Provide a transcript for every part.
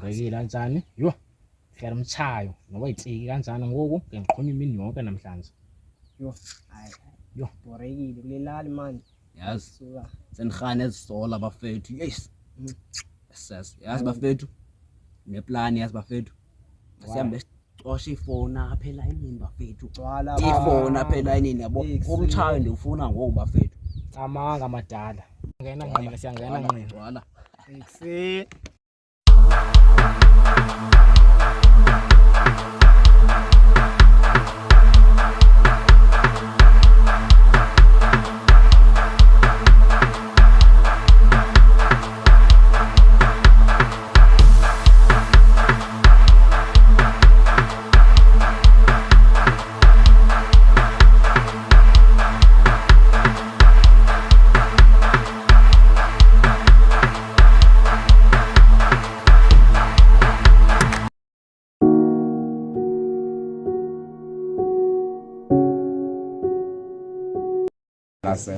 Urekile kanjani? Yo. Fera umchayo ngoba itsiki kanjani ngoku ngikhona imini yonke namhlanje. Yo, hayi. Yo, borekile kulelali manje. Yazi. Suka. Senihane ezisola bafethu. Yes. Yes. Yazi bafethu. Neplan yazi bafethu. Sihambe sicosha ifoni apha elayinini bafethu. Gcwala Ifoni apha elayinini yabo. Umchayo nje ufuna ngoku bafethu. amanga amadala. Ngena nqina siyangena nqina. Gcwala. Eksi.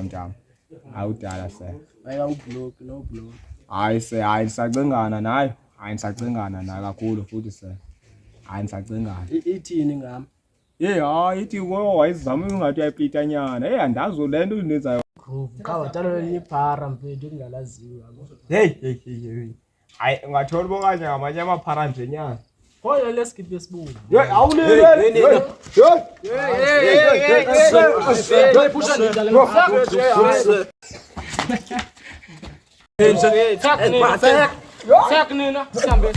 Mntana awudala se Bayeka ublock no block. hayi se hayi nisacingana nayo nisacingana nayo kakhulu futhi se hayi nisacingana Ithini ngami? hayi ithi wayizama ungathi uyayipita nyana andazi lento uninzayo Group. Cha wadala iphara mfethu engalaziwa yabo. hey hayi ungathola bokanye ngamanye amaphara nje nyana Khoya lesikiphe sibuka. awulele Fuck nina, sihambe.